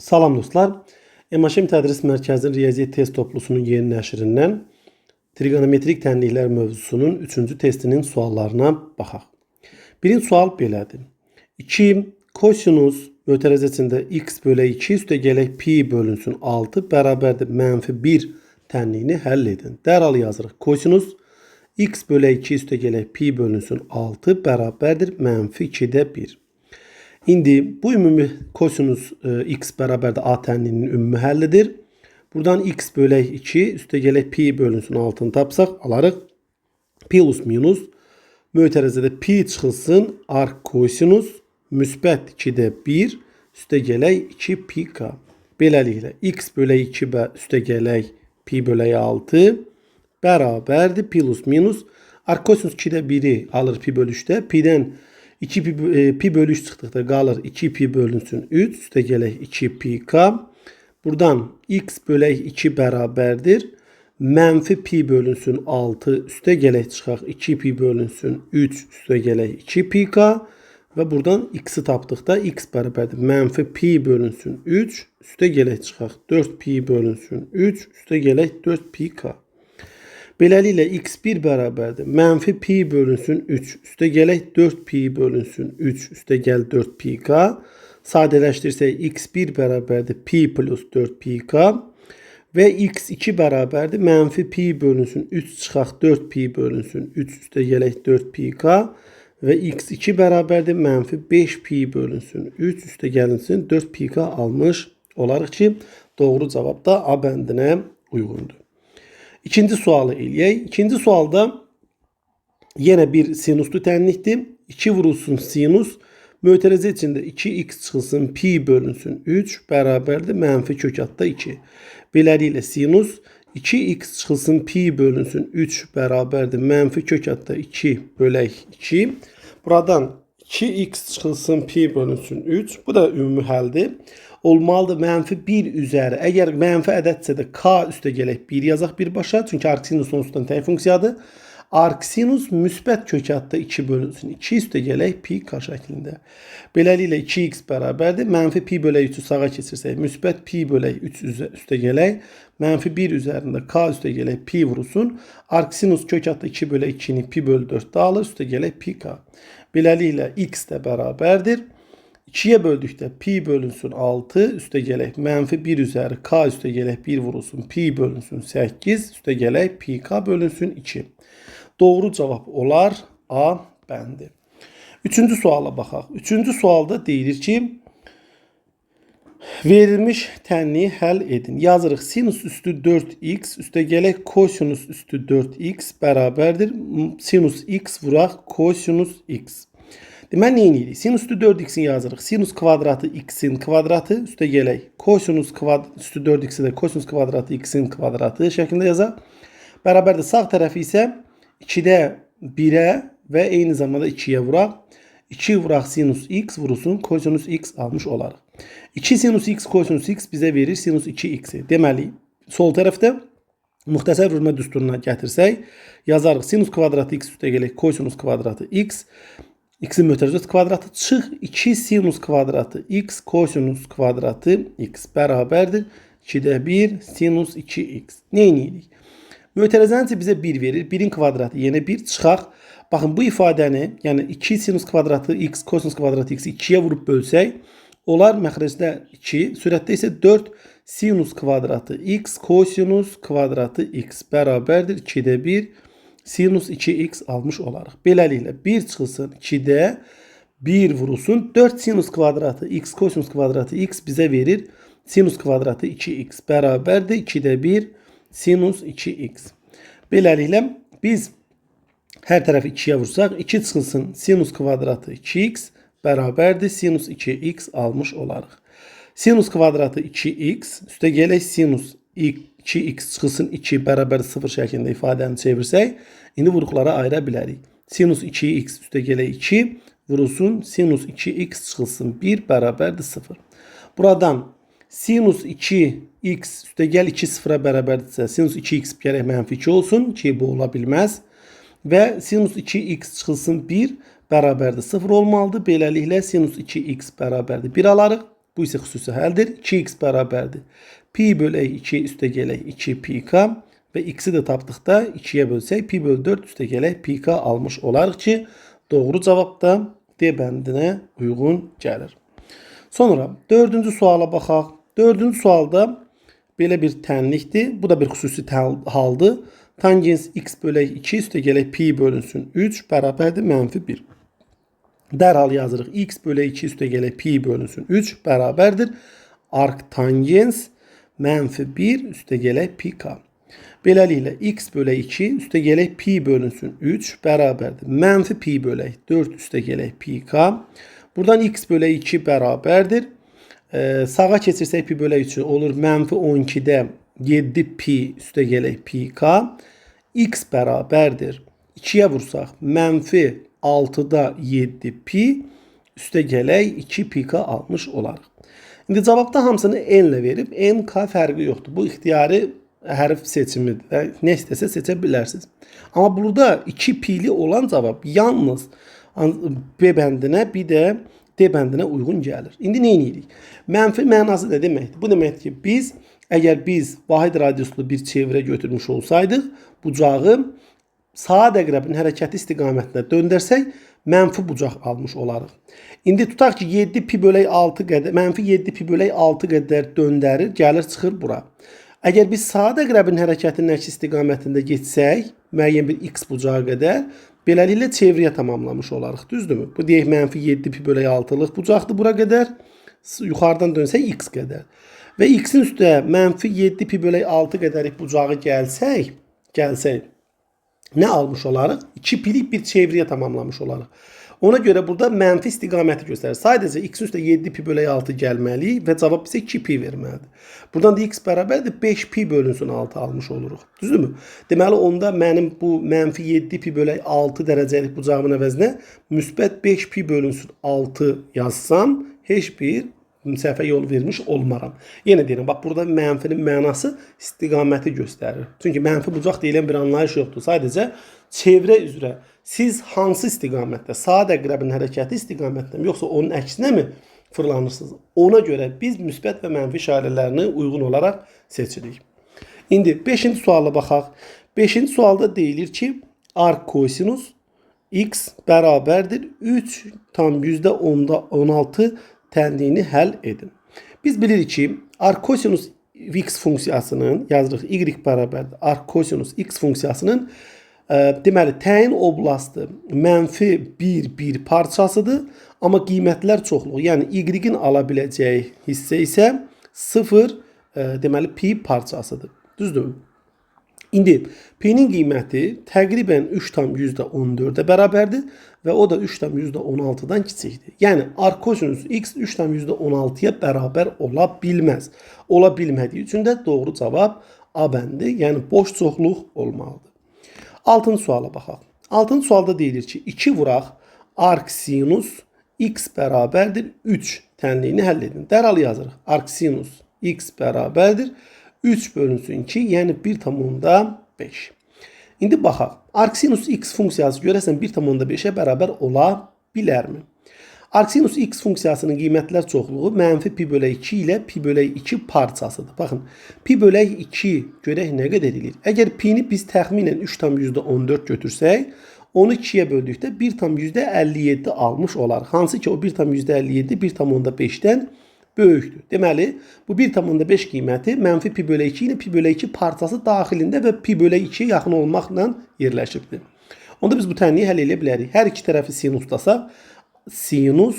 Salam dostlar. MHM Tədris Mərkəzinin Riyaziyyat test toplusunun yeni nəşrindən trigonometrik tənliklər mövzusunun 3-cü testinin suallarına baxaq. Birinci sual belədir. 2 kosinus mötərizəsində x bölü 2 üstəgələk pi bölünsün 6 bərabərdir -1 tənliyini həll edin. Dərhal yazırıq. Kosinus x bölü 2 üstəgələk pi bölünsün 6 bərabərdir -2'də 1. İndi bu ümumi kosinus x bərabərdir a tənliyinin ümumi həllidir. Buradan x bölək 2 üstəgələk pi bölünsün 6'ını tapsaq alarıq. Plus minus mötərizədə pi çıxılsın arq kosinus müsbət 2'də 1 üstəgələk 2 pi k. Beləliklə x bölək 2 üstəgələk pi bölək 6 bərabərdir plus minus arq kosinus 2'də 1'i alır pi bölü 3'də. Pi'dən 2 pi bölü 3 çıxdıqda qalır 2 pi bölünsün 3 üstəgələk 2 pi k. Buradan x bölək 2 bərabərdir. Mənfi pi bölünsün 6 üstəgələk çıxaq 2 pi bölünsün 3 üstəgələk 2 pi k. Və buradan x'i tapdıqda x bərabərdir. Mənfi pi bölünsün 3 üstəgələk çıxaq 4 pi bölünsün 3 üstəgələk 4 pi k. Beləliklə x1 bərabərdir. Mənfi pi bölünsün 3 üstəgələk 4 pi bölünsün 3 üstəgəl 4 pi k. Sadələşdirsək x1 bərabərdir pi plus 4 pi k. Və x2 bərabərdir. Mənfi pi bölünsün 3 çıxaq 4 pi bölünsün 3 üstəgələk 4 pi k. Və x2 bərabərdir. Mənfi 5 pi bölünsün 3 üstəgəlinsin 4 pi k almış olarıq ki, doğru cavab da A bəndinə uyğundur. İkinci sualı eləyək. İkinci sualda yenə bir sinuslu tənlikdir. 2 vurulsun sinus. Mötərizə içində 2x çıxılsın pi bölünsün 3 bərabərdir mənfi kök altda 2. Beləliklə sinus 2x çıxılsın pi bölünsün 3 bərabərdir mənfi kök altda 2 bölək 2. Buradan 2x çıxılsın pi bölünsün 3. Bu da ümumi həldir. Olmalıdır mənfi 1 üzəri. Əgər mənfi ədədsə də k üstəgələk 1 yazaq birbaşa. Çünki arcsinus sonsuzdan tək funksiyadır. Arcsinus müsbət kök altda 2 bölünsün 2 üstəgələk pi k şəklində. Beləliklə 2x bərabərdir. Mənfi pi bölək 3'ü sağa keçirsək müsbət pi bölək 3 üstəgələk mənfi 1 üzərində k üstəgələk pi vurulsun. Arcsinus kök altda 2 bölək 2'ni pi bölü 4'də alır üstəgələk pi k. Beləliklə x də bərabərdir. 2'ye böldükdə pi bölünsün 6 üstəgələk mənfi 1 üzəri k üstəgələk 1 vurulsun pi bölünsün 8 üstəgələk pi k bölünsün 2. Doğru cavab olar A bəndi. Üçüncü suala baxaq. Üçüncü sualda deyilir ki, verilmiş tənliyi həll edin. Yazırıq sinus üstü 4x üstəgələk kosinus üstü 4x bərabərdir. Sinus x vuraq kosinus x. Deməli, nə edirik? Sinus üstü 4x'in yazırıq. Sinus kvadratı x'in kvadratı üstəgələk kosinus üstü 4x'i də kosinus kvadratı x'in kvadratı şəklində yazaq. Bərabərdir. Sağ tərəfi isə 2'də 1'ə və eyni zamanda 2'yə vuraq. 2 vuraq sinus x vurulsun kosinus x almış olarıq. 2 sinus x kosinus x bizə verir sinus 2x'i. Deməli, sol tərəfdə müxtəsər vurma düsturuna gətirsək, yazarıq sinus kvadratı x üstəgələk kosinus kvadratı x. X'in mötərizəsi kvadratı çıx 2 sinus kvadratı x kosinus kvadratı x bərabərdir. 2'də 1 sinus 2x. Nə edirik? Mötərizənin bizə 1 verir. 1'in kvadratı yenə 1 çıxaq. Baxın bu ifadəni, yəni 2 sinus kvadratı x kosinus kvadratı x 2'yə vurub bölsək, olar məxrəcdə 2, sürətdə isə 4 sinus kvadratı x kosinus kvadratı x bərabərdir. 2'də 1 sinus 2x almış olarıq. Beləliklə 1 çıxılsın 2'də 1 vurulsun 4 sinus kvadratı x kosinus kvadratı x bizə verir. Sinus kvadratı 2x bərabərdir. 2'də 1 sinus 2x. Beləliklə biz hər tərəfi 2'yə vursaq 2 çıxılsın sinus kvadratı 2x bərabərdir. Sinus 2x almış olarıq. Sinus kvadratı 2x üstəgələk sinus 2x çıxılsın 2 bərabər 0 şəklində ifadəni çevirsək, indi vuruqlara ayıra bilərik. Sinus 2x üstəgələk 2 vurulsun sinus 2x çıxılsın 1 bərabərdir 0. Buradan sinus 2x üstəgəl 2 0'a bərabərdirsə sinus 2x gərək mənfi 2 olsun ki bu ola bilməz. Və sinus 2x çıxılsın 1 bərabərdir 0 olmalıdır. Beləliklə sinus 2x bərabərdir 1 alarıq. Bu ise xüsusi həldir. 2x bərabərdir. Pi bölək 2 üstə gələk 2 pi k və x'i də tapdıqda 2-yə bölsək pi bölü 4 üstə gələk pi k almış olarıq ki, doğru cavab da D bəndinə uyğun gəlir. Sonra 4-cü suala baxaq. 4-cü sualda belə bir tənlikdir. Bu da bir xüsusi haldır. Tangens x bölək 2 üstə gələk pi bölünsün 3 bərabərdir -1. Dərhal yazırıq. X bölək 2 üstə gələk pi bölünsün 3 bərabərdir. Arctangens -1 üstə gələk pi k. Beləliklə x bölək 2 üstə gələk pi bölünsün 3 bərabərdir. -pi bölək 4 üstə gələk pi k. Buradan x bölək 2 bərabərdir. Sağa keçirsək pi bölək 3 olur -12-də 7 pi üstə gələk pi k. X bərabərdir. 2-yə vursaq -6-da 7 pi üstə gələk 2 pi k almış olarıq. İndi cavabda hamısını n ilə verib, n k fərqi yoxdur. Bu ixtiyari hərf seçimidir. Nə istəsə seçə bilərsiniz. Amma burada 2 pili olan cavab yalnız B bəndinə, bir də D bəndinə uyğun gəlir. İndi nə edirik? Mənfi mənası nə deməkdir? Bu deməkdir ki, əgər biz vahid radiuslu bir çevrə götürmüş olsaydıq, bucağı saat əqrəbin hərəkəti istiqamətinə döndərsək, mənfi bucaq almış olarıq. İndi tutaq ki, 7 pi bölək 6 qədər, -7 pi bölək 6 qədər döndərir, gəlir çıxır bura. Əgər biz saat əqrəbin hərəkətinin əks istiqamətində getsək, müəyyən bir x bucağı qədər, beləliklə çevriyə tamamlamış olarıq, düzdürmü? Bu deyək, -7 pi bölək 6-lıq bucaqdır bura qədər, yuxarıdan dönsək x qədər. Və x-in üstə -7 pi bölək 6 qədərlik bucağı gəlsək, nə almış olarıq? 2 pilik bir çevriyə tamamlamış olarıq. Ona görə burada mənfi istiqaməti göstərir. Sadəcə x-in üstə 7 pi bölək 6 gəlməli və cavab bizə 2 pi verməlidir. Buradan da x bərabərdir 5 pi bölünsün 6 almış oluruq. Düzdürmü? Deməli onda mənim bu -7 pi bölək 6 dərəcəlik bucağımın əvəzinə müsbət 5 pi bölünsün 6 yazsam, heç bir səhvə yol vermiş olmaram. Yenə deyirəm, bax burada mənfinin mənası istiqaməti göstərir. Çünki mənfi bucaq deyilən bir anlayış yoxdur. Sadəcə çevrə üzrə siz hansı istiqamətdə, saat əqrəbin hərəkəti istiqamətdə mi, yoxsa onun əksinə mi fırlanırsınız? Ona görə biz müsbət və mənfi işarələrini uyğun olaraq seçirik. İndi 5-ci suala baxaq. 5-ci sualda deyilir ki, arccosinus x bərabərdir 3 tam %16 tənliyini həll edin. Biz bilirik ki, arccosinus x funksiyasının, yazırıq y bərabərdir arccosinus x funksiyasının deməli, təyin oblastı -1 parçasıdır. Amma qiymətlər çoxluğu, yəni y-in ala biləcəyi hissə isə 0 deməli, pi parçasıdır. Düzdür? İndi p-nin qiyməti təqribən 3 tam %14-ə bərabərdir və o da 3 tam %16-dan kiçikdir. Yəni, arccosinus x 3 tam %16-ya bərabər ola bilməz. Ola bilmədiyi üçün də doğru cavab A bəndi, yəni boş çoxluq olmalıdır. 6-cı suala baxaq. 6-cı sualda deyilir ki, 2 vuraq arcsinus x bərabərdir 3 tənliyini həll edin. Dərhal yazırıq. Arcsinus x bərabərdir 3 bölünsün 2, yəni 1,5. İndi baxaq. Arcsinus x funksiyası görəsən 1,5-ə bərabər ola bilərmi? Arcsinus x funksiyasının qiymətlər çoxluğu -pi bölək 2 ilə pi bölək 2 parçasıdır. Baxın, pi bölək 2 görək nə qədər edir? Əgər pi-ni biz təxminən 3 tam %14 götürsək, onu 2-yə böldükdə 1 tam %57 almış olarıq. Hansı ki, o 1 tam %57 1,5-dən böyükdür. Deməli, bu 1,5 qiyməti -pi bölək 2 ilə pi bölək 2 parçası daxilində və pi bölək 2-yə yaxın olmaqla yerləşibdir. Onda biz bu tənliyi həll edə bilərik. Hər iki tərəfi sinuslasaq, sinus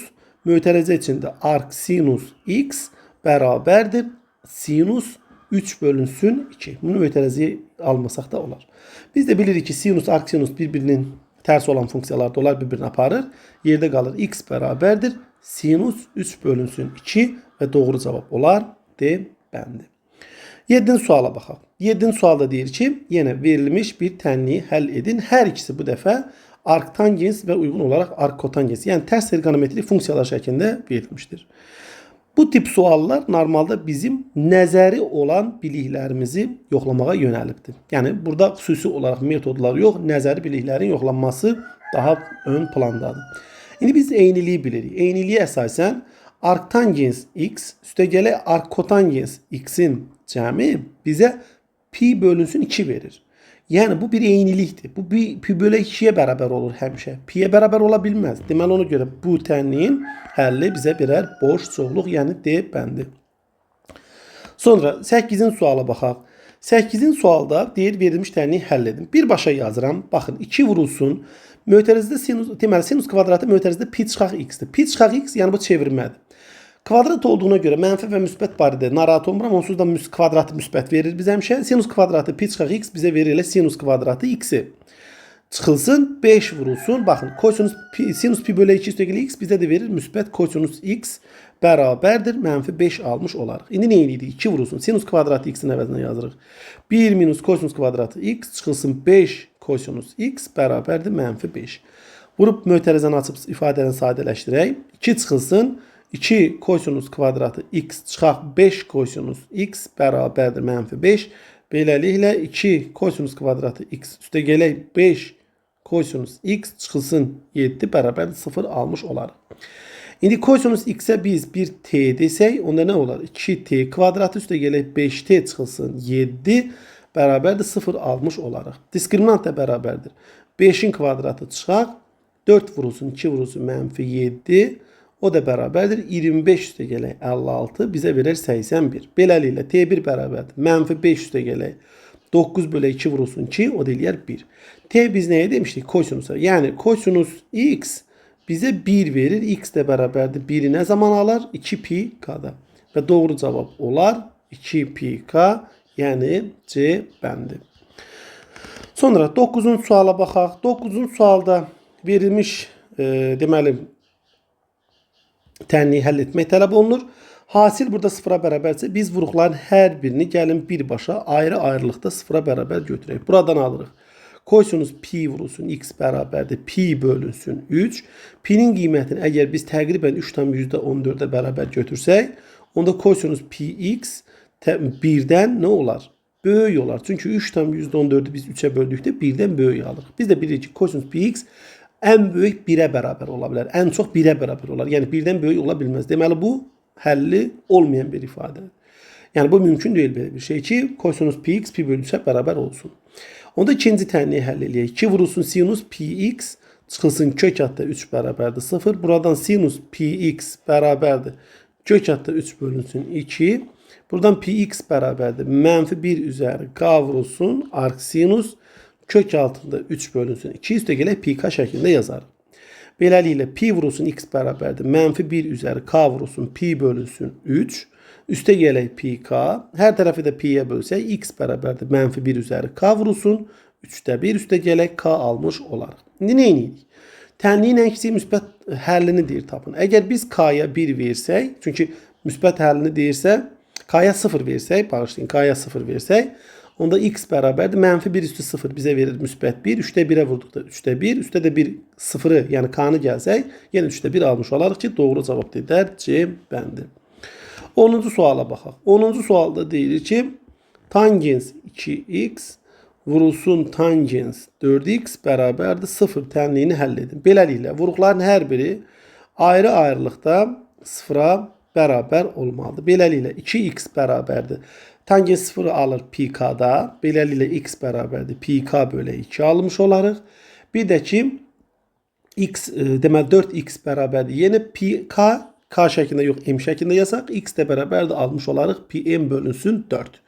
mötərizə içində arcsinus x bərabərdir sinus 3 bölünsün 2. Bunu mötərizəyə almasaq da olar. Biz də bilirik ki, sinus, arcsinus bir-birinin tərs olan funksiyalarda onlar bir-birini aparır. Yerdə qalır x bərabərdir sinus 3 bölünsün 2 və doğru cavab olar D bəndi. 7-ci suala baxaq. 7-ci sualda deyir ki, yenə verilmiş bir tənliyi həll edin. Hər ikisi bu dəfə arctangens və uyğun olaraq arccotangens, yəni tərs trigonometrik funksiyalar şəklində verilmişdir. Bu tip suallar normalda bizim nəzəri olan biliklərimizi yoxlamağa yönəlibdir. Yəni burada xüsusi olaraq metodlar yox, nəzəri biliklərin yoxlanması daha ön plandadır. İndi biz eyniliyi bilirik. Eyniliyə əsasən Arktangens x üstəgələ arkkotangens x'in cəmi bizə pi bölünsün 2 verir. Yəni bu bir eynilikdir. Bu pi bölü 2'ye bərabər olur həmişə. Pi'yə bərabər ola bilməz. Deməli ona görə bu tənliyin həlli bizə birər boş çoxluq, yəni D bəndi. Sonra 8-in suala baxaq. 8-in sualda deyir verilmiş tənliyi həll edin. Birbaşa yazıram. Baxın 2 vurulsun. Mötərizədə sinus, deməli sinus kvadratı mötərizədə pi çıxaq x-dir. Pi çıxaq x yəni bu çevirmədir. Kvadrat olduğuna görə mənfi və müsbət barədə narahat olmuram. Onsuz da kvadratı müsbət verir bizə həmişə. Sinus kvadratı pi çıxaq x bizə verir elə sinus kvadratı x-i. Çıxılsın 5 vurulsun. Baxın sinus pi bölü 2 üstəgələ x bizə də verir müsbət kosinus x bərabərdir. Mənfi 5 almış olarıq. İndi nə edirik? 2 vurulsun. Sinus kvadratı x-in əvəzinə yazırıq. 1 minus kosinus kvadratı x çıxılsın 5 kosinus x bərabərdir mənfi 5. Vurub mötərizəni açıb ifadəni sadələşdirək. 2 çıxılsın 2 kosinus kvadratı x çıxaq 5 kosinus x bərabərdir mənfi 5. Beləliklə 2 kosinus kvadratı x üstəgələk 5 kosinus x çıxılsın 7 bərabərdir 0 almış olarıq. İndi kosinus x'e biz bir t desək, onda nə olar? 2t kvadratı üstəgələk 5t çıxılsın 7 bərabərdir 0 almış olarıq. Diskriminant da bərabərdir. 5'in kvadratı çıxaq 4 vurulsun 2 vurulsun mənfi 7. O da bərabərdir 25 üstəgələk 56 bizə verər 81. Beləliklə T1 bərabərdir. Mənfi 5 üstəgələk 9 bölü 2 vurulsun 2 o da eləyər 1. T biz nəyə demişdik? Kosinusa. Yəni kosinus x bizə 1 verir. X də bərabərdir 1'i nə zaman alır? 2 pi k'da. Və doğru cavab olar 2 pi k yəni C bəndi. Sonra 9-cu suala baxaq. 9-cu sualda verilmiş deməli tənliyi həll etmək tələb olunur. Hasil burada sıfıra bərabərsə biz vuruqların hər birini gəlin birbaşa ayrı-ayrılıqda sıfıra bərabər götürək. Buradan alırıq. Kosinus pi vurulsun x bərabərdir pi bölünsün 3. Pi'nin qiymətini əgər biz təqribən 3,14'ə bərabər götürsək, onda kosinus pi x 1'dən nə olar? Böyük olar. Çünki 3,14'ü biz 3'ə böldükdə 1'dən böyük alırıq. Biz də bilirik ki, kosinus pi x ən böyük 1'ə bərabər ola bilər. Ən çox 1'ə bərabər olar. Yəni 1'dən böyük ola bilməz. Deməli bu həlli olmayan bir ifadədir. Yəni bu mümkün deyil belə bir şey ki, kosinus pi x pi bölü 3'ə bərabər olsun. Onda ikinci tənliyi həll eləyək. 2 vurulsun sinus pi x çıxılsın kök altda 3 bərabərdir 0. Buradan sinus pi x bərabərdir. Kök altda 3 bölünsün 2. Buradan pi x bərabərdir. Mənfi 1 üzəri k vurulsun arc sinus kök altında 3 bölünsün 2 üstəgələk pi k şəklində yazarıq. Beləliklə pi vurulsun x bərabərdir. Mənfi 1 üzəri k vurulsun pi bölünsün 3. Üstəgələk pi k. Hər tərəfi də pi'yə bölsək x bərabərdir. Mənfi 1 üzəri k vurulsun 3'də 1 üstəgələk k almış olarıq. İndi nə edirik? Tənliyin ən kiçik müsbət həllini deyir tapın. Əgər biz k'ya 1 versək, çünki müsbət həllini deyirsə, k'ya 0 versək, bağışlayın, k'ya 0 versək, onda x bərabərdir. Mənfi 1 üstü 0 bizə verir müsbət 1. 3'də 1'ə vurduqda 3'də 1. Üstə də 1 0'ı yəni k'nı gəlsək, yenə 3'də 1 almış olarıq ki, doğru cavab dedər C bəndi. 10-cu suala baxaq. 10-cu sualda deyilir ki, tangens 2x vurulsun tangens 4x bərabərdir 0 tənliyini həll edin. Beləliklə, vuruqların hər biri ayrı-ayrılıqda 0'a bərabər olmalıdır. Beləliklə, 2x bərabərdir. Tangens 0'ı alır pi k'da. Beləliklə, x bərabərdir pi k bölü 2 almış olarıq. Bir də ki, x deməli 4x bərabərdir. Yəni pi k şəklində yox, m şəklində yazaq. X də bərabərdir almış olarıq pi m bölünsün 4.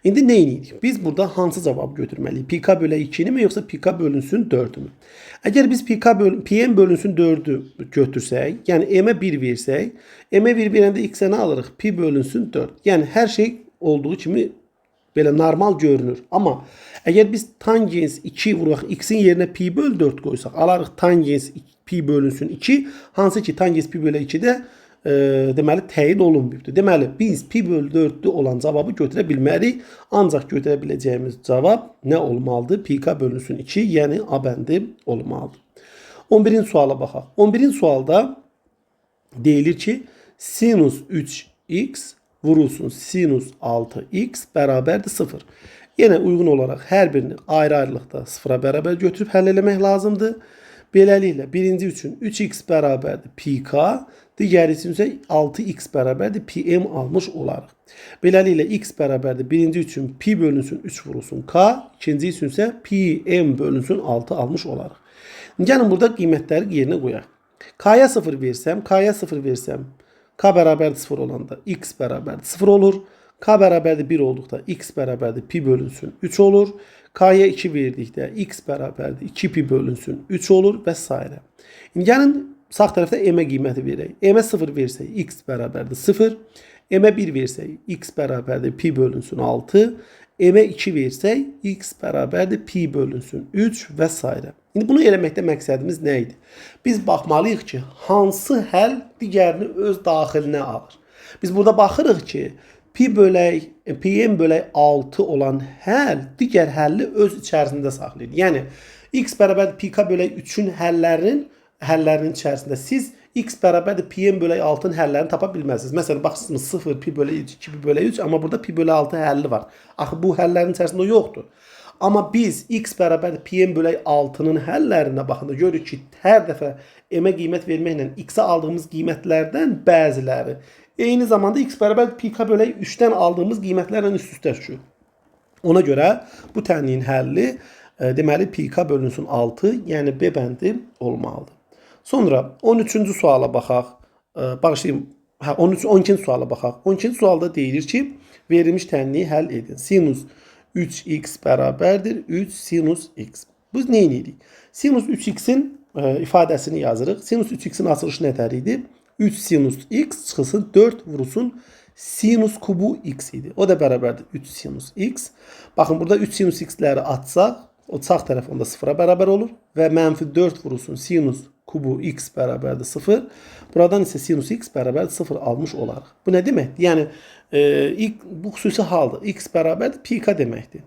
İndi nə edirik? Biz burada hansı cavabı götürməliyik? Pi k bölü 2'ni mi yoxsa pi k bölünsün 4'ü mü? Əgər biz pi m bölünsün 4'ü götürsək, yəni m-ə 1 versək, m-ə 1 verəndə x-ə nə alırıq? Pi bölünsün 4. Yəni hər şey olduğu kimi belə normal görünür. Amma əgər biz tangens 2 vuraq, x-in yerinə pi bölü 4 qoysaq, alarıq tangens pi bölünsün 2, hansı ki tangens pi bölü 2-də deməli təyin olunmuyubdur. Deməli biz pi bölü 4'lü olan cavabı götürə bilmərik. Ancaq götürə biləcəyimiz cavab nə olmalıdır? Pi k bölünsün 2, yəni A bəndi olmalıdır. 11-ci suala baxaq. 11-ci sualda deyilir ki, sinus 3x vurulsun sinus 6x bərabərdir 0. Yenə uyğun olaraq hər birini ayrı-ayrılıqda 0'a bərabər götürüb həll eləmək lazımdır. Beləliklə, birinci üçün 3x bərabərdir pi k, digəri üçün isə 6x bərabərdir pi m almış olarıq. Beləliklə, x bərabərdir birinci üçün pi bölünsün 3 vurulsun k, ikinci üçün isə pi m bölünsün 6 almış olarıq. Gəlin burada qiymətləri yerinə qoyaq. K-ya 0 versəm, k bərabərdir 0 olanda x bərabərdir 0 olur. K bərabərdir 1 olduqda x bərabərdir pi bölünsün 3 olur. K-ya 2 verdikdə x bərabərdir 2 pi bölünsün 3 olur və s. İndi gəlin sağ tərəfdə m-ə qiyməti verək. M-ə 0 versək x bərabərdir 0. M-ə 1 versək x bərabərdir pi bölünsün 6. M-ə 2 versək x bərabərdir pi bölünsün 3 və s. İndi bunu eləməkdə məqsədimiz nə idi? Biz baxmalıyıq ki, hansı həll digərini öz daxilinə alır. Biz burada baxırıq ki, pi m bölək 6 olan həll digər həlli öz içərisində saxlayır. Yəni, x bərabərdir pi k bölək 3-ün həllərinin içərisində siz x bərabərdir pi m bölək 6-ın həllərini tapa bilməzsiniz. Məsələn, baxırsınız 0, pi bölək 3, 2 pi bölək 3, amma burada pi bölək 6 həlli var. Axı, bu həllərin içərisində o yoxdur. Amma biz x bərabərdir pi m bölək 6-nın həllərinə baxanda görürük ki, hər dəfə m-ə qiymət verməklə x-ə aldığımız qiymətlərdən bəziləri eyni zamanda x bərabər pi k bölək 3-dən aldığımız qiymətlərlə üst-üstə düşür. Ona görə bu tənliyin həlli deməli pi k bölünsün 6, yəni B bəndi olmalıdır. Sonra 13-cü suala baxaq. Bağışlayın, 12-ci suala baxaq. 12-ci sualda deyilir ki, verilmiş tənliyi həll edin. Sinus 3x bərabərdir 3 sinus x. Biz nə edirik? Sinus 3x-in ifadəsini yazırıq. Sinus 3x-in açılışı nətər idi? 3 sinus x çıxılsın 4 vurulsun sinus kubu x idi. O da bərabərdir 3 sinus x. Baxın, burada 3 sinus x-ləri atsaq, o sağ tərəf onda 0-a bərabər olur və mənfi 4 vurulsun sinus kubu x bərabərdir 0. Buradan isə sinus x bərabərdir 0 almış olarıq. Bu nə deməkdir? Yəni, bu xüsusi halda x bərabərdir pi k deməkdir.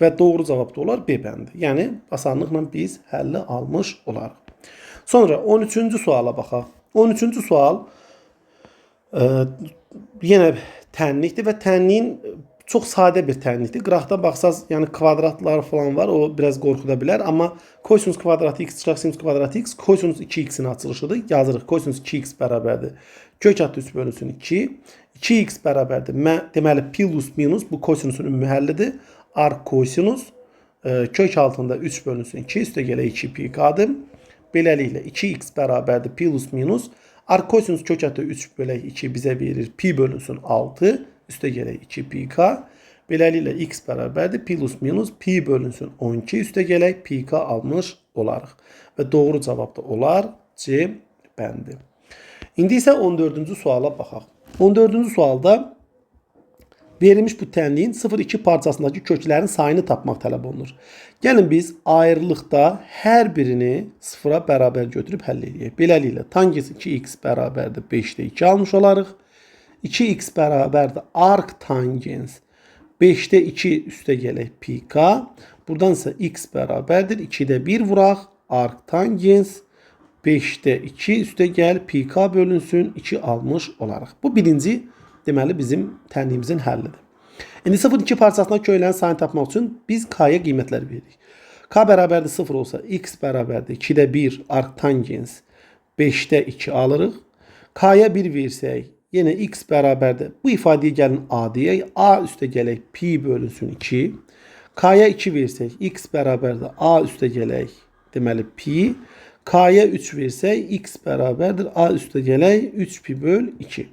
Və doğru cavab da olar B bəndi. Yəni, asanlıqla biz həlli almış olarıq. Sonra 13-cü suala baxaq. 13-cü sual yenə tənlikdir və tənliyin çox sadə bir tənlikdir. Qıraqda baxsaz, yəni kvadratlar falan var, o biraz qorxuda bilər. Amma kosinus kvadratı x çıxaq sinus kvadratı x kosinus 2x-in açılışıdır. Yazırıq kosinus 2x bərabərdir. Kök altı 3 bölünsün 2. 2x bərabərdir. Deməli, plus minus bu kosinusun ümumi həllidir. Arc kosinus kök altında 3 bölünsün 2 üstə gələ 2 pi k-dır. Beləliklə 2x bərabərdir plus minus. Arc kosinus kök altı 3 bölək 2 bizə verir pi bölünsün 6 üstə gələk 2 pi k. Beləliklə x bərabərdir plus minus pi bölünsün 12 üstə gələk pi k almış olarıq. Və doğru cavab da olar C bəndi. İndi isə 14-cü suala baxaq. 14-cü sualda verilmiş bu tənliyin 0-2 parçasındakı köklərin sayını tapmaq tələb olunur. Gəlin biz ayrılıqda hər birini 0-a bərabər götürüb həll edək. Beləliklə, tangens 2x bərabərdir 5-də 2 almış olarıq. 2x bərabərdir arc tangens 5-də 2 üstə gələk pi k. Buradan isə x bərabərdir 2-də 1 vuraq. Arc tangens 5-də 2 üstə gəl pi k bölünsün 2 almış olarıq. Bu birinci deməli bizim tənliyimizin həllidir. İndi 0-2 parçasına köklərin sayını tapmaq üçün biz k-ya qiymətlər veririk. K bərabərdir 0 olsa x bərabərdir 2-də 1 arc tangens 5-də 2 alırıq. K-ya 1 versək, yenə x bərabərdir. Bu ifadəyə gəlin a deyək. A üstə gələk pi bölünsün 2. K-ya 2 versək, x bərabərdir a üstə gələk deməli pi. K-ya 3 versək, x bərabərdir a üstə gələk 3 pi böl 2.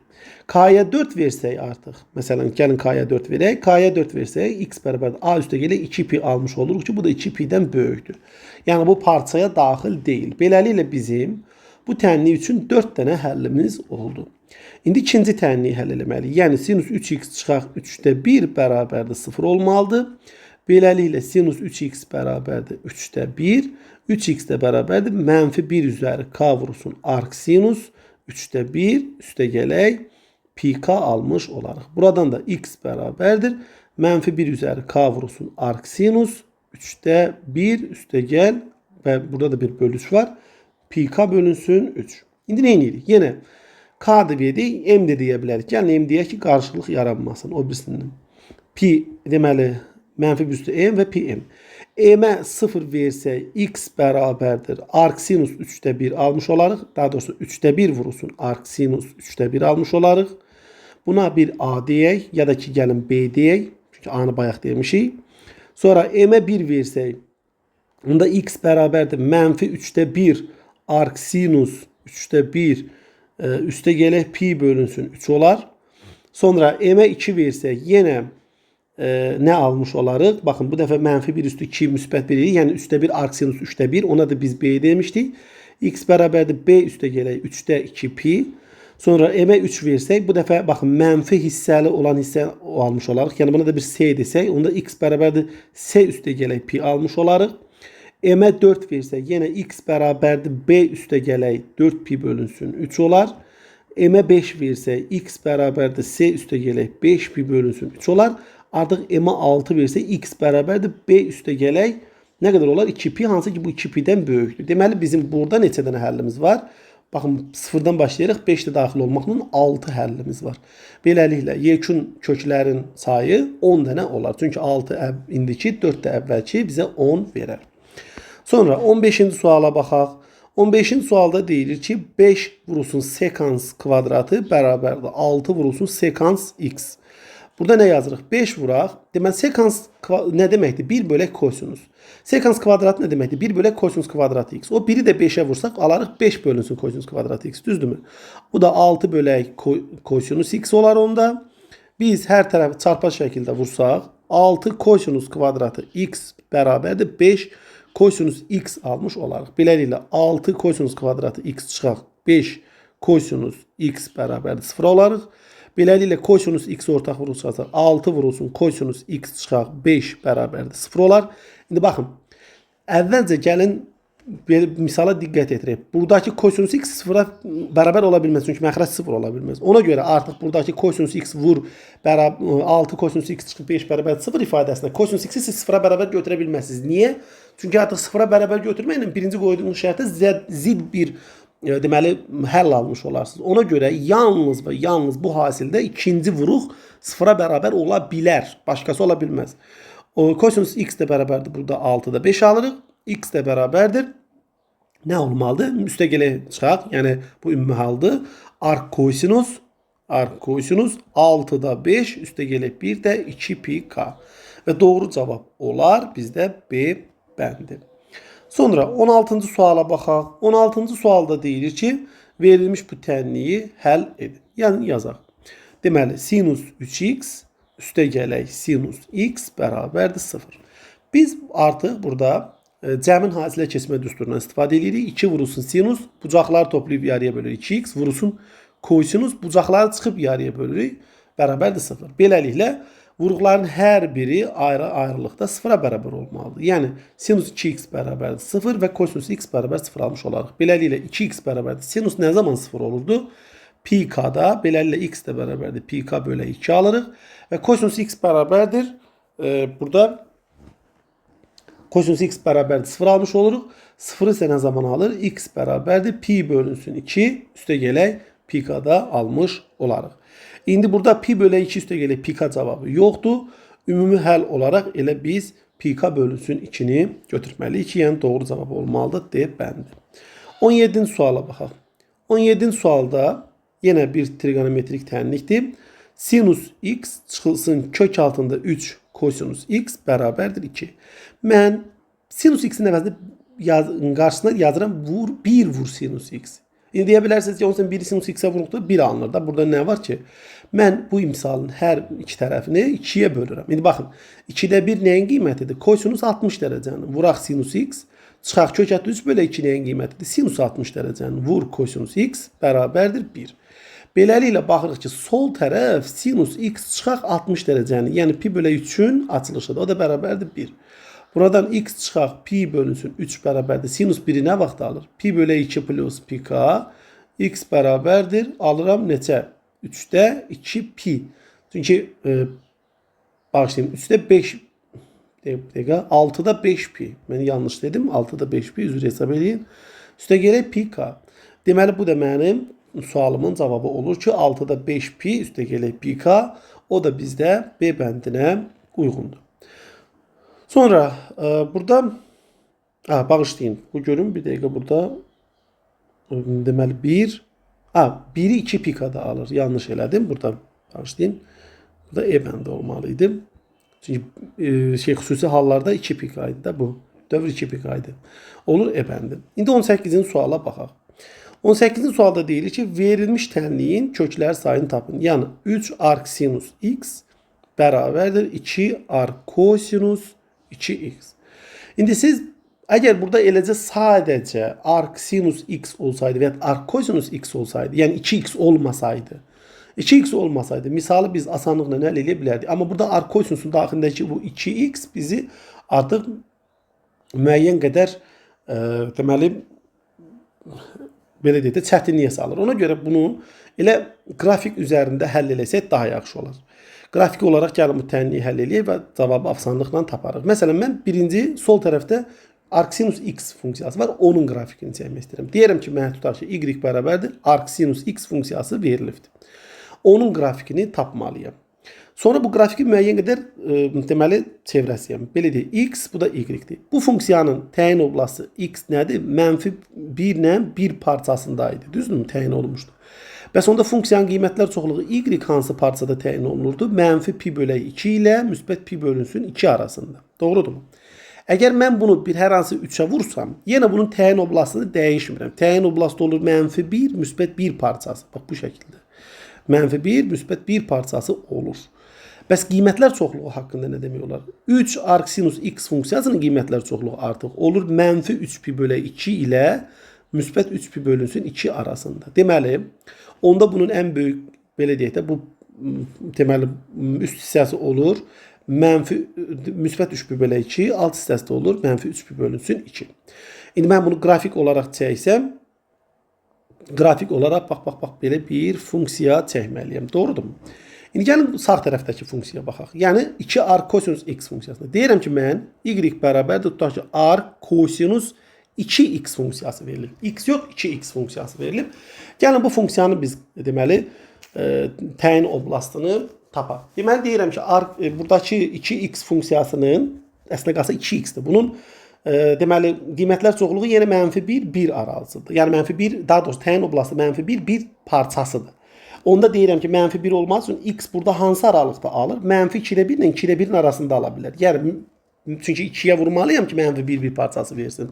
K-ya 4 versək artıq, məsələn, gəlin K-ya 4 verək. K-ya 4 versək, x bərabərdir a üstə gələk 2 pi almış oluruq ki, bu da 2 pi-dən böyükdür. Yəni, bu parçaya daxil deyil. Beləliklə bizim bu tənlik üçün 4 dənə həllimiz oldu. İndi ikinci tənliyi həll eləməliyik. Yəni, sinus 3x çıxaq 3-də 1 bərabərdir 0 olmalıdır. Beləliklə, sinus 3x bərabərdir 3-də 1. 3x də bərabərdir mənfi 1 üzəri k vurulsun arc sinus 3-də 1 üstə gələk pi k almış olarıq. Buradan da x bərabərdir mənfi 1 üzəri k vurulsun arc sinus 3-də 1 üstə gəl və burada da bir bölüş var. Pi k bölünsün 3. İndi nə edirik? Yenə k dedik, m də deyə bilərik. Yəni m deyək ki, qarşılıq yaranmasın o birisindən. Pi deməli mənfi 1 üstə m və pi m. M'e 0 versə x bərabərdir. Arc sinus 3'də 1 almış olarıq. Daha doğrusu 3'də 1 vurulsun. Arc sinus 3'də 1 almış olarıq. Buna bir A deyək ya da ki gəlin B deyək. Çünki A'nı bayaq demişik. Sonra M'e 1 versək, onda x bərabərdir. Mənfi 3'də 1 arc sinus 3'də 1 üstə gələk pi bölünsün 3 olar. Sonra M'e 2 versək yenə ne almış olarıq? Baxın bu dəfə mənfi 1 üstü 2 müsbət 1 yəni 3'də 1 arc sinus 3'də 1. Ona da biz B demişdik. X bərabərdir B üstə gələk 3'də 2 pi. Sonra M'e 3 versək bu dəfə baxın mənfi hissəli olan hissə almış olarıq. Yəni buna da bir S desək onda x bərabərdir S üstə gələk pi almış olarıq. M'e 4 versək yenə x bərabərdir B üstə gələk 4 pi bölünsün 3 olar. M'e 5 versək x bərabərdir S üstə gələk 5 pi bölünsün 3 olar. Artıq M'e 6 versək x bərabərdir B üstə gələk nə qədər olar? 2 pi, hansı ki bu 2 pi'dən böyükdür. Deməli bizim burada neçə dənə həllimiz var? Baxın sıfırdan başlayaraq 5 də daxil olmaqla 6 həllimiz var. Beləliklə yekun köklərin sayı 10 dənə olar. Çünki 6 indiki 4 də əvvəlki bizə 10 verər. Sonra 15-ci suala baxaq. 15-ci sualda deyilir ki 5 vurulsun sekans kvadratı bərabərdir 6 vurulsun sekans x. Burada ne yazırıq? 5 vuraq. Deməli sekans nə deməkdir? 1 bölək kosinus. Sekans kvadratı nə deməkdir? 1 bölək kosinus kvadratı x. O 1'i də 5'e vursaq alarıq 5 bölünsün kosinus kvadratı x. Düzdürmü? Bu da 6 bölək kosinus x olar onda. Biz hər tərəfi çarpaz şəkildə vursaq 6 kosinus kvadratı x bərabərdir 5 kosinus x almış olarıq. Beləliklə 6 kosinus kvadratı x çıxaq 5 kosinus x bərabərdir 0 olarıq. Beləliklə kosinus x ortaq vurulsa 6 vurulsun kosinus x çıxaq 5 bərabərdir 0 olar. İndi baxın. Əvvəlcə gəlin bir misala diqqət edirək. Buradakı kosinus x 0'a bərabər ola bilməz. Çünki məxrəc 0 ola bilməz. Ona görə artıq buradakı kosinus x vur 6 kosinus x çıxıb 5 bərabər 0 ifadəsində kosinus x'i siz 0'a bərabər götürə bilməzsiniz. Niyə? Çünki artıq 0'a bərabər götürməklə birinci qoyduğunuz şərtdə zid bir deməli həll almış olarsınız. Ona görə yalnız və yalnız bu hasildə ikinci vuruq 0'a bərabər ola bilər. Başqası ola bilməz. O kosinus x də bərabərdir. Burada 6'da 5 alırıq. X də bərabərdir. Nə olmalıdır? Üstə gələk çıxaq. Yəni bu ümumi haldır. Arc kosinus 6'da 5 üstə gələk 1 də 2 pi k. Və doğru cavab olar bizdə B bəndi. Sonra 16-cı suala baxaq. 16-cı sualda deyilir ki, verilmiş bu tənliyi həll edin. Yəni yazaq. Deməli, sinus 3x üstə gələk sinus x bərabərdir 0. Biz artıq burada cəmin hasilə keçmə düsturundan istifadə edirik. 2 vurulsun sinus, bucaqları toplayıb yarıya bölürük. 2x vurulsun kosinus, bucaqları çıxıb yarıya bölürük. Bərabərdir 0. Beləliklə, vuruqların hər biri ayrı-ayrılıqda 0'a bərabər olmalıdır. Yəni sinus 2x bərabərdir 0 və kosinus x bərabər 0 almış olarıq. Beləliklə 2x bərabərdir. Sinus nə zaman 0 olurdu? Pi k-da. Beləliklə x də bərabərdir. Pi k bölə 2 alırıq. Və kosinus x bərabərdir. Burada kosinus x bərabərdir 0 almış oluruq. 0'ı isə nə zaman alır? X bərabərdir. Pi bölünsün 2 üstə gələk pi k-da almış olarıq. İndi burada pi bölə 2 üstə gələk pi k cavabı yoxdur. Ümumi həll olaraq elə biz pi k bölünsün 2'ni götürməliyik ki, yəni doğru cavab olmalıdır D bəndi. 17-ci suala baxaq. 17-ci sualda yenə bir trigonometrik tənlikdir. Sinus x çıxılsın kök altında 3 kosinus x bərabərdir 2. Mən sinus x'in əvəzində qarşısına yazıram 1 vur sinus x. İndi deyə bilərsiniz ki, onun 1 sinus x'ə vuruqdur, 1 alınır da. Burada nə var ki? Mən bu imsalın hər iki tərəfini 2'yə bölürəm. İndi baxın, 2'də 1 nəyin qiymətidir? Kosinus 60 dərəcənin. Vuraq sinus x, çıxaq kök altında 3 bölə 2 nəyin qiymətidir? Sinus 60 dərəcənin. Vur kosinus x bərabərdir 1. Beləliklə baxırıq ki, sol tərəf sinus x çıxaq 60 dərəcənin, yəni pi bölə 3'ün açılışıdır. O da bərabərdir 1. Buradan x çıxaq pi bölünsün 3 bərabərdir. Sinus 1'i nə vaxt alır? Pi bölə 2 plus pi k. X bərabərdir. Alıram neçə? 3'də 2 pi. Çünki bağışlayın 3'də 5 6'da 5 pi. Mən yanlış dedim. 6'da 5 pi üzr hesab edin. Üstə gələk pi k. Deməli bu da mənim sualımın cavabı olur ki 6'da 5 pi üstə gələk pi k. O da bizdə B bəndinə uyğundur. Sonra burada bağışlayın. Bu görün bir dakika burada deməli 1 1'i 2 pikada alır. Yanlış elədim. Burada bağışlayın. Burada E bəndi olmalıydı. Çünki xüsusi hallarda 2 pikaydı da bu. Dövr 2 pikaydı. Olur E bəndi. İndi 18-ci suala baxaq. 18-ci sualda deyilir ki, verilmiş tənliyin köklər sayını tapın. Yəni 3 arc sinus x bərabərdir 2 arc cosinus 2x. İndi siz əgər burada eləcə sadəcə arc sinus x olsaydı və ya arc cosinus x olsaydı, yəni 2x olmasaydı, 2x olmasaydı misalı biz asanlıqla həll edə bilərdik. Amma burada arc cosinusun daxilindəki bu 2x bizi artıq müəyyən qədər deməli belə deyək də çətinliyə salır. Ona görə bunu elə qrafik üzərində həll eləsək daha yaxşı olar. Qrafik olaraq gəlin bu tənliyi həll eləyək və cavabı asanlıqla taparıq. Məsələn, mən birinci sol tərəfdə arc sinus x funksiyası var. Onun qrafikini çəkmək istəyirəm. Deyirəm ki, mənə tutaq ki, y bərabərdir. Arc sinus x funksiyası verilibdir. Onun qrafikini tapmalıyam. Sonra bu qrafiki müəyyən qədər deməli çevrəsiyəm. Belə deyək, x, bu da y-dir. Bu funksiyanın təyin oblası x nədir? -1 ilə 1 parçasındaydı. Düzdürmü? Təyin olunmuşdu. Bəs onda funksiyanın qiymətlər çoxluğu y hansı parçada təyin olunurdu? -pi/2 ilə müsbət pi bölünsün 2 arasında. Doğrudurmu? Əgər mən bunu bir hər hansı 3'ə vursam, yenə bunun təyin oblasını dəyişmirəm. Təyin oblası olur -1, müsbət 1 parçası. Bax bu şəkildə. -1, müsbət 1 parçası olur. Bəs qiymətlər çoxluğu haqqında nə demək olar? 3 arc sinus x funksiyasının qiymətlər çoxluğu artıq olur -3pi/2 ilə müsbət 3pi bölünsün 2 arasında. Deməli, onda bunun ən böyük, belə deyək də, bu deməli üst hissəsi olur müsbət 3pi/2, alt hissəsi də olur -3pi bölünsün 2. İndi mən bunu qrafik olaraq çəksəm, qrafik olaraq bax belə bir funksiya çəkməliyəm. Doğrudurmu? İndi gəlin sağ tərəfdəki funksiyaya baxaq. Yəni 2 arc cosinus x funksiyasına. Deyirəm ki, mən y bərabərdir tutaq ki, arc cosinus 2x funksiyası verilib. X yox, 2x funksiyası verilib. Gəlin bu funksiyanı biz deməli təyin oblastını tapaq. Deməli deyirəm ki, buradakı 2x funksiyasının əslində qalsa 2x-dir. Bunun deməli qiymətlər çoxluğu yenə -1, 1 arasıdır. Yəni -1, daha doğrusu təyin oblası -1, 1 parçasıdır. Onda deyirəm ki, -1 olmaz üçün x burada hansı aralıqda alır? -2/1 ilə 2/1'in arasında ala bilər. Yəni çünki 2'yə vurmalıyam ki, -1, 1 parçası versin.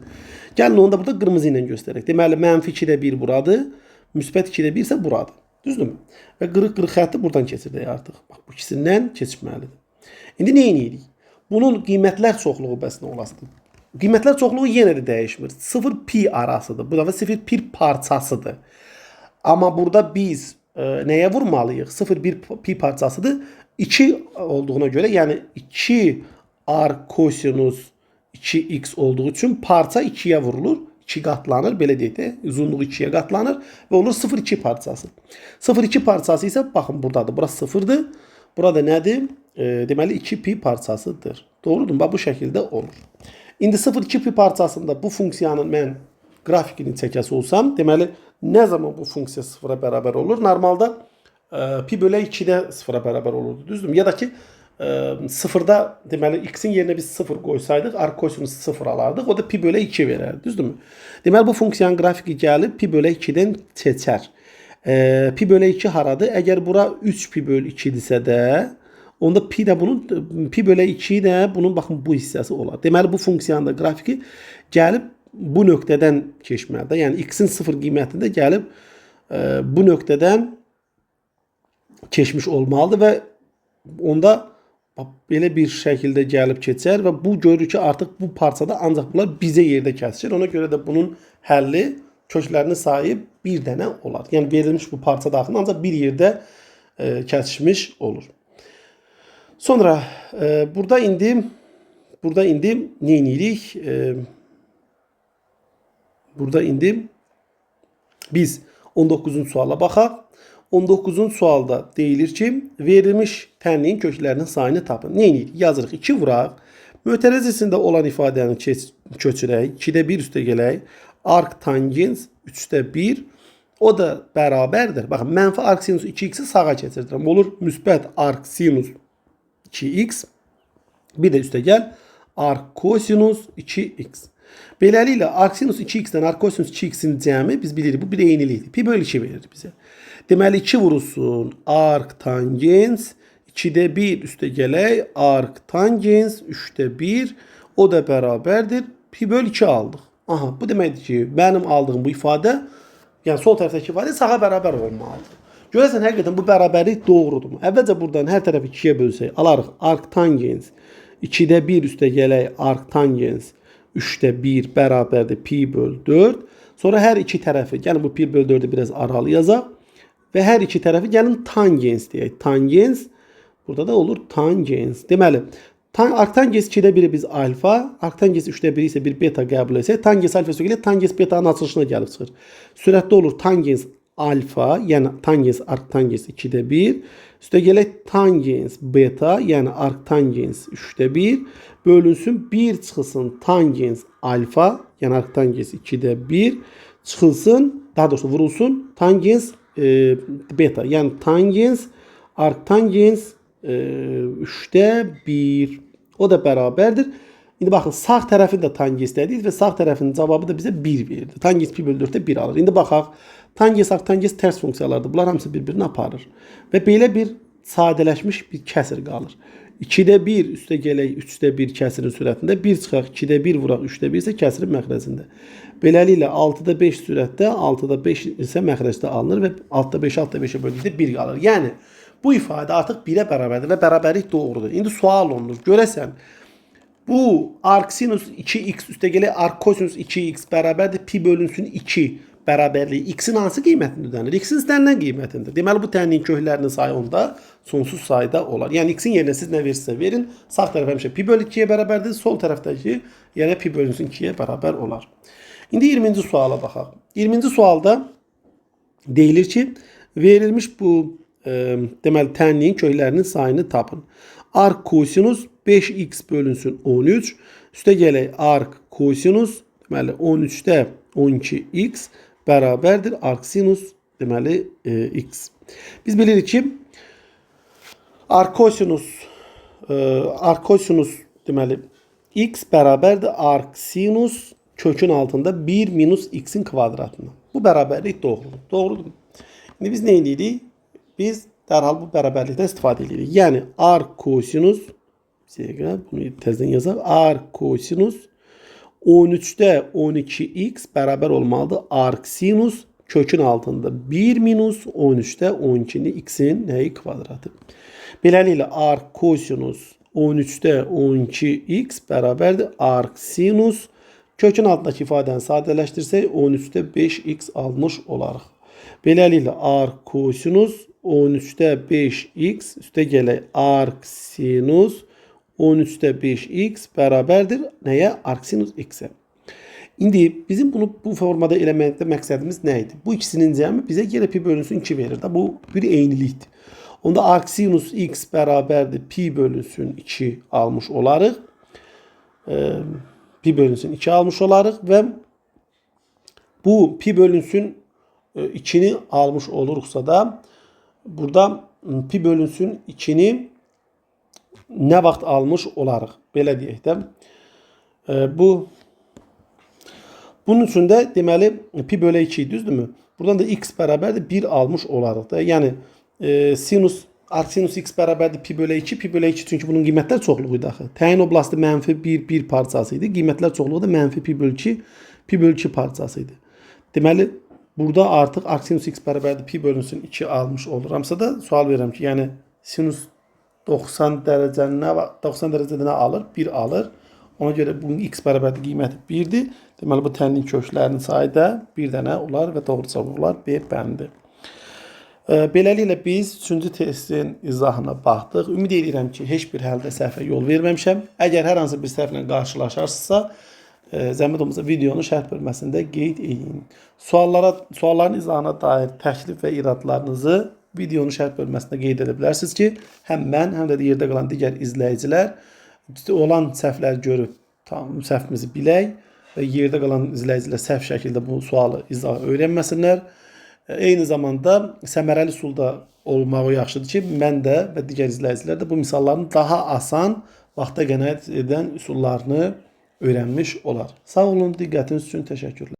Gəlin onu da burada qırmızı ilə göstərək. Deməli -2/1 buradır, müsbət 2/1 isə buradır. Düzdürmü? Və qırıq-qırıq xətti buradan keçirdək artıq. Bax bu ikisindən keçməlidir. İndi nə edirik? Bunun qiymətlər çoxluğu bəs nə olasıdır? Qiymətlər çoxluğu yenə də dəyişmir. 0 pi arasıdır. Bu da 0 pi parçasıdır. Amma burada biz nəyə vurmalıyıq? 0,1 pi parçasıdır. 2 olduğuna görə, yəni 2 arc cosinus 2x olduğu üçün parça 2'yə vurulur. 2 qatlanır, belə deyək də, uzunluğu 2'yə qatlanır və olur 0,2 parçası. 0,2 parçası isə baxın buradadır. Burası 0'dır. Burada nədir? Deməli 2 pi parçasıdır. Doğrudur? Bax bu şəkildə olur. İndi 0,2 pi parçasında bu funksiyanın mən qrafikini çəkəsi olsam, deməli nə zaman bu funksiya 0'a bərabər olur? Normalda pi/2'də 0'a bərabər olurdu. Düzdürmü? Ya da ki 0'da deməli x'in yerinə biz 0 qoysaydıq, arc cosinus 0 alardıq. O da pi/2 verərdi. Düzdürmü? Deməli bu funksiyanın qrafiki gəlib pi/2'dən keçər. Pi/2 haradır? Əgər bura 3 pi/2'dirsə də, onda pi də bunun pi/2 də bunun baxın bu hissəsi olar. Deməli bu funksiyanın da qrafiki gəlib bu nöqtədən keçməlidir. Yəni x'in 0 qiymətində gəlib bu nöqtədən keçmiş olmalıdır və onda belə bir şəkildə gəlib keçər və bu görür ki, artıq bu parçada ancaq bunlar bizə yerdə kəsilir. Ona görə də bunun həlli köklərinin sayı bir dənə olar. Yəni verilmiş bu parça daxilində ancaq bir yerdə kəsişmiş olur. Sonra burada indi nə edirik? Burada indi biz 19-cu suala baxaq. 19-cu sualda deyilir ki, verilmiş tənliyin köklərinin sayını tapın. Nə edirik? Yazırıq 2 vuraq. Mötərizəsində olan ifadəni köçürək. 2'də 1 üstə gələk. Arc tangens 3'də 1. O da bərabərdir. Baxın, mənfi arc sinus 2x'i sağa keçirdirəm. Olur müsbət arc sinus 2x. Bir də üstə gəl. arc kosinus 2x. Beləliklə arc sinus 2x-dən arc kosinus 2x-in cəmi biz bilirik bu bir eynilikdir. Pi bölü 2 verir bizə. Deməli 2 vurulsun arc tangens 2'də 1 üstə gələk arc tangens 3'də 1 o da bərabərdir. Pi bölü 2 aldıq. Aha, bu deməkdir ki, mənim aldığım bu ifadə, yəni sol tərəfdəki ifadə sağa bərabər olmalıdır. Görəsən həqiqətən bu bərabərlik doğrudurmu? Əvvəlcə buradan hər tərəfi 2-yə bölsək, alarıq arc tangens 2'də 1 üstə gələk arc tangens 3'də 1 bərabərdir pi bölü 4. Sonra hər iki tərəfi, gəlin bu pi bölü 4'ü biraz aralı yazaq. Və hər iki tərəfi gəlin tangens deyək. Tangens, burada da olur tangens. Deməli, arctangens 2'də 1'i biz alfa, arctangens 3'də 1'i isə bir beta qəbul etsək, tangens alfa üstə gəlir, tangens betanın açılışına gəlib çıxır. Sürətdə olur tangens alfa, yəni tangens arctangens 2'də 1, üstə gələk tangens beta, yəni arctangens 3'də 1, bölünsün 1 çıxılsın tangens alfa, yəni arctangens 2'də 1, çıxılsın, daha doğrusu vurulsun tangens beta, yəni tangens arctangens 3'də 1 o da bərabərdir. İndi baxın sağ tərəfin də tangens dedik və sağ tərəfin cavabı da bizə 1 verdi. Tangens pi bölü 4'də 1 alır. İndi baxaq tangens arctangens tərs funksiyalardır. Bunlar hamısı bir-birini aparır. Və belə bir sadələşmiş bir kəsir qalır. 2'də 1 üstə gələk 3'də 1 kəsirin sürətində 1 çıxaq 2'də 1 vuraq 3'də 1 isə kəsirin məxrəcində. Beləliklə 6'da 5 sürətdə 6'da 5 isə məxrəcdə alınır və 6'da 5 6'da 5'ə böldükdə 1 qalır. Yəni bu ifadə artıq 1'ə bərabərdir və bərabərlik doğrudur. İndi sual olunur. Görəsən bu arc sinus 2x üstə gələk arc kosinus 2x bərabərdir pi bölünsün 2 bərabərliyi x-in hansı qiymətini ödənir? X-in istənilən qiymətindir. Deməli bu tənliyin köklərinin sayı onda sonsuz sayda olar. Yəni x-in yerinə siz nə verirsə verin. Sağ tərəf həmişə pi bölü 2'yə bərabərdir. Sol tərəfdəki yenə pi bölünsün 2'yə bərabər olar. İndi 20-ci suala baxaq. 20-ci sualda deyilir ki, verilmiş bu deməli tənliyin köklərinin sayını tapın. Arc kosinus 5x bölünsün 13. Üstə gələk arc kosinus deməli 13'də 12x bərabərdir arc sinus deməli x. Biz bilirik ki arc kosinus deməli x bərabərdir arc sinus kökün altında 1 minus x'in kvadratına. Bu bərabərlik doğrudur. Doğrudur. İndi biz nə edirik? Biz dərhal bu bərabərlikdən istifadə edirik. Yəni arc kosinus bunu təzədən yazaq. Arc kosinus 13'də 12x bərabər olmalıdır. Arc sinus kökün altında 1 minus 13'də 12'nin x'in nəyi kvadratı. Beləliklə arc kosinus 13'də 12x bərabərdir. Arc sinus kökün altındakı ifadəni sadələşdirsək 13'də 5x almış olarıq. Beləliklə arc kosinus 13'də 5x üstə gələk arc sinus 13'də 5x bərabərdir nəyə? Arc sinus x-ə. İndi bizim bunu bu formada eləməkdə məqsədimiz nə idi? Bu ikisinin cəmi bizə yenə pi bölünsün 2 verir. Bu bir eynilikdir. Onda arc sinus x bərabərdir pi bölünsün 2 almış olarıq. Pi bölünsün 2 almış olarıq və bu pi bölünsün 2'ni almış olursa da burada pi bölünsün 2'ni nə vaxt almış olarıq? Belə deyək də. Bunun üçün də deməli pi bölü 2 düzdürmü? Buradan da x bərabərdir 1 almış olarıq da. Yəni arc sinus x bərabərdir pi bölü 2. Pi bölü 2 çünki bunun qiymətlər çoxluğu idi axı. Təyin oblasti mənfi 1 parçası idi. Qiymətlər çoxluğu da mənfi pi bölü 2 parçası idi. Deməli burada artıq arc sinus x bərabərdir pi bölünsün 2 almış oluramsa da sual verirəm ki, yəni sinus 90 dərəcədə nə alır? 1 alır. Ona görə bunun x bərabərdir qiyməti 1'dir. Deməli bu tənliyin köklərinin sayı da 1 dənə olar və doğru cavab olar B bəndi. Beləliklə biz 3-cü testin izahına baxdıq. Ümid edirəm ki, heç bir həldə səhvə yol verməmişəm. Əgər hər hansı bir səhvlə qarşılaşarsınızsa, zəhmət olmasa videonun şərh bölməsində qeyd edin. Sualların izahına dair təklif və iradlarınızı videonun şərh bölməsində qeyd edə bilərsiniz ki, həm mən, həm də yerdə qalan digər izləyicilər olan səhvləri görüb səhvimizi bilək və yerdə qalan izləyicilər səhv şəkildə bu sualı izahı öyrənməsinlər. Eyni zamanda səmərəli üsulda olmağı yaxşıdır ki, mən də və digər izləyicilər də bu misalların daha asan, vaxta qənaət edən üsullarını öyrənmiş olar. Sağ olun, diqqətiniz üçün təşəkkürlər.